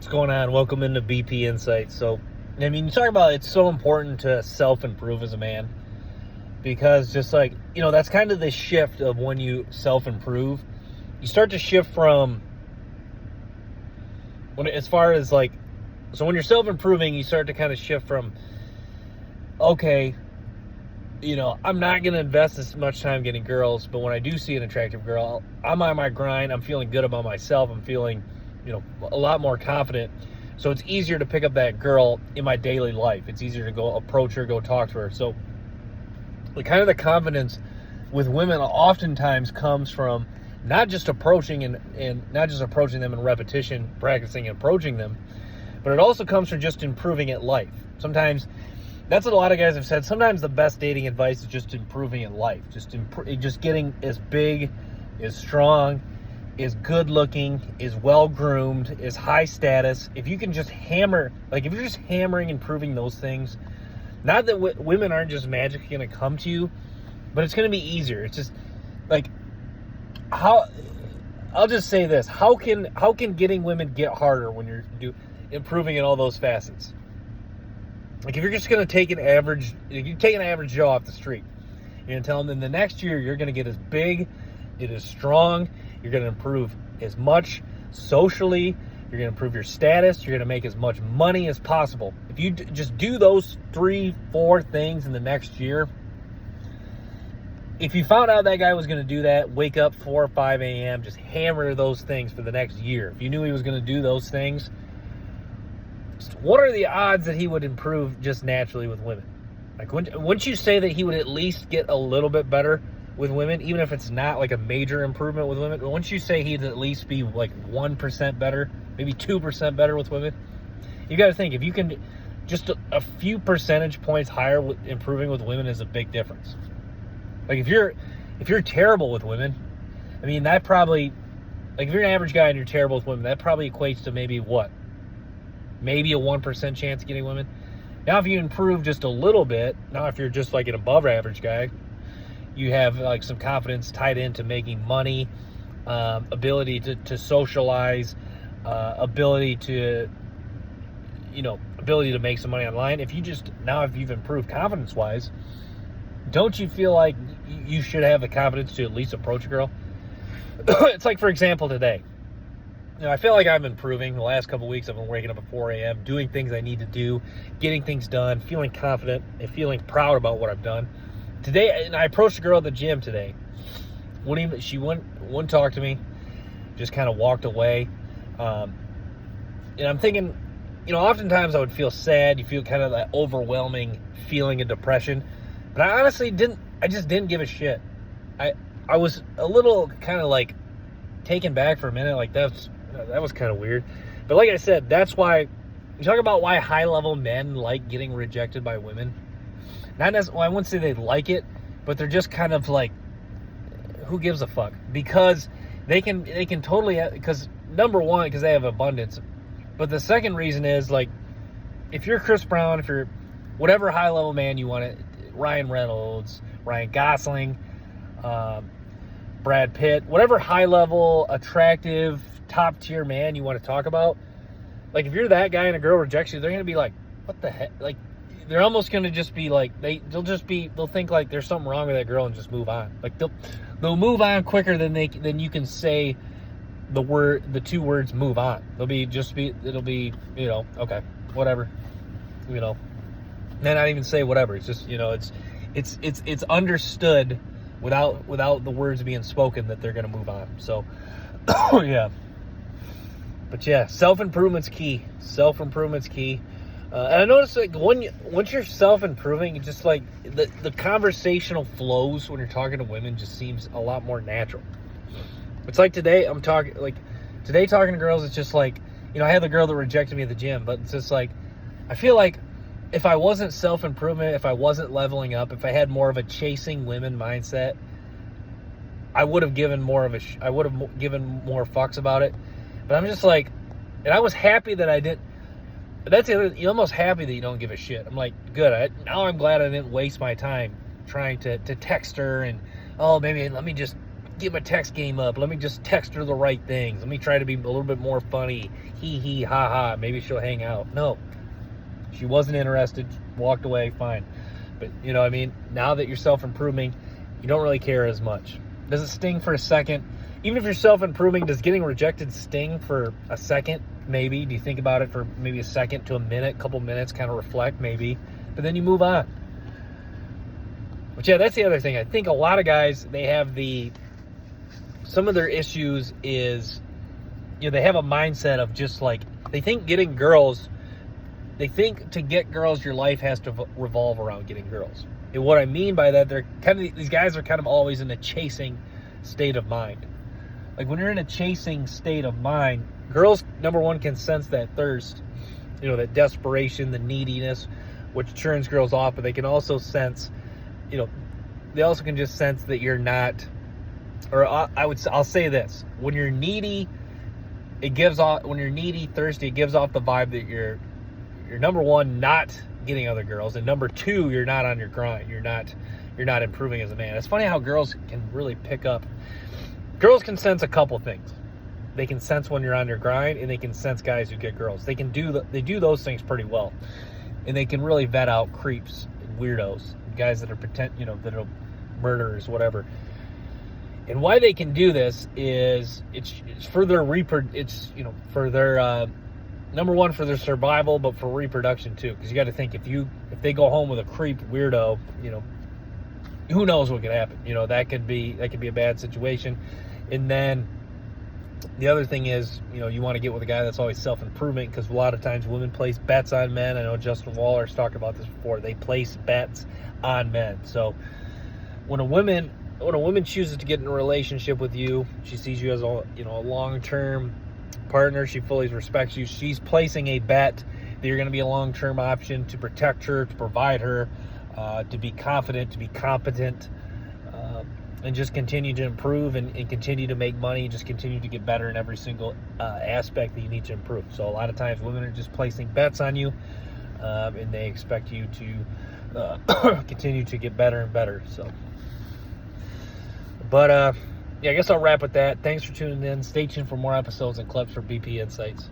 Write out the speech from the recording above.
What's going on? Welcome into BP Insights. So, I mean, you talk about it's so important to self-improve as a man because just like, that's kind of the shift of when you self-improve. You start to shift from when when you're self-improving, you start to kind of shift from, okay, I'm not going to invest as much time getting girls, but when I do see an attractive girl, I'm on my grind. I'm feeling good about myself. I'm feeling a lot more confident. So it's easier to pick up that girl in my daily life. It's easier to go approach her, go talk to her. So the confidence with women oftentimes comes from not just approaching and not just approaching them in repetition, practicing and approaching them, but it also comes from just improving at life. Sometimes that's what a lot of guys have said. Sometimes the best dating advice is just improving at life, just getting as big, as strong, is good looking, is well groomed, is high status. If you can just if you're just hammering improving those things, not that women aren't just magically going to come to you, but it's going to be easier. It's just I'll just say this: how can getting women get harder when you're improving in all those facets? Like if you're just going to take an average Joe off the street, you're going to tell them in the next year you're going to get as big, it is strong. You're going to improve as much socially. You're going to improve your status. You're going to make as much money as possible. If you just do those 3-4 things in the next year, if you found out that guy was going to do that, wake up 4 or 5 a.m., just hammer those things for the next year. If you knew he was going to do those things, what are the odds that he would improve just naturally with women? Like, wouldn't you say that he would at least get a little bit better with women, even if it's not like a major improvement with women? Wouldn't you say he'd at least be like 1% better, maybe 2% better with women? You got to think, if you can just a few percentage points higher with improving with women is a big difference. Like if you're terrible with women, I mean, that probably, like if you're an average guy and you're terrible with women, that probably equates to maybe what? Maybe a 1% chance of getting women. Now, if you improve just a little bit, now if you're just like an above average guy, you have like some confidence tied into making money, ability to socialize, ability to make some money online. If you've improved confidence wise, don't you feel like you should have the confidence to at least approach a girl? It's like, for example, today, I feel like I'm improving. The last couple of weeks, I've been waking up at 4 a.m., doing things I need to do, getting things done, feeling confident and feeling proud about what I've done. Today, and I approached a girl at the gym today. She wouldn't talk to me. Just kind of walked away. And I'm thinking, oftentimes I would feel sad. You feel kind of that overwhelming feeling of depression. But I honestly didn't. I just didn't give a shit. I was a little kind of like taken back for a minute. Like that was kind of weird. But like I said, that's why you talk about why high level men like getting rejected by women. Not necessarily, I wouldn't say they like it, but they're just kind of like, who gives a fuck? Because they can totally, because number one, because they have abundance. But the second reason is, like, if you're Chris Brown, if you're whatever high level man you want to, Ryan Reynolds, Ryan Gosling, Brad Pitt, whatever high level, attractive, top tier man you want to talk about, like if you're that guy and a girl rejects you, they're going to be like, what the heck? Like, they're almost going to just be like, they'll think like there's something wrong with that girl and just move on. Like they'll move on quicker than you can say the two words move on. It'll be, okay, whatever, Then not even say whatever. It's just, it's understood without the words being spoken that they're going to move on. So, yeah. But yeah, self-improvement's key. And I noticed, like, once you're self-improving, it's just like the conversational flows when you're talking to women just seems a lot more natural. It's like today, talking to girls, it's just like, I had the girl that rejected me at the gym, but it's just like, I feel like if I wasn't self-improvement, if I wasn't leveling up, if I had more of a chasing women mindset, I would have given more fucks about it. But I'm just like, and I was happy that I didn't. That's the other, you're almost happy that you don't give a shit. I'm like, good. Now I'm glad I didn't waste my time trying to text her and, maybe let me just get my text game up. Let me just text her the right things. Let me try to be a little bit more funny. Hee hee ha ha. Maybe she'll hang out. No, she wasn't interested. Walked away. Fine. But you know what I mean? Now that you're self-improving, you don't really care as much. Does it sting for a second? Even if you're self-improving, does getting rejected sting for a second? Maybe. Do you think about it for maybe a second to a minute, couple minutes, kind of reflect? Maybe. But then you move on. But yeah, that's the other thing. I think a lot of guys, they have some of their issues is, you know, they have a mindset of just like, they think to get girls, your life has to revolve around getting girls. And what I mean by that, these guys are kind of always in a chasing state of mind. Like when you're in a chasing state of mind, girls, number one, can sense that thirst, you know, that desperation, the neediness, which turns girls off, but they can also sense, you know, they also can just sense that you're not, or I'll say this, when you're needy, thirsty, it gives off the vibe that you're number one, not getting other girls, and number two, you're not on your grind. You're not improving as a man. It's funny how girls can really pick up. Girls can sense a couple things. They can sense when you're on your grind, and they can sense guys who get girls. They do those things pretty well, and they can really vet out creeps and weirdos, guys that are that are murderers, whatever. And why they can do this is it's for their number one, for their survival, but for reproduction too. Because you got to think, if they go home with a creep weirdo, you know, who knows what could happen? You know, that could be a bad situation. And then the other thing is, you know, you want to get with a guy that's always self-improvement, because a lot of times women place bets on men. I know Justin Waller's talked about this before. They place bets on men. So when a woman chooses to get in a relationship with you, she sees you as a long-term partner. She fully respects you. She's placing a bet that you're going to be a long-term option to protect her, to provide her, to be confident, to be competent, and just continue to improve and continue to make money, just continue to get better in every single aspect that you need to improve. So a lot of times women are just placing bets on you, and they expect you to continue to get better and better. So, but yeah, I guess I'll wrap with that. Thanks for tuning in. Stay tuned for more episodes and clips for BP Insights.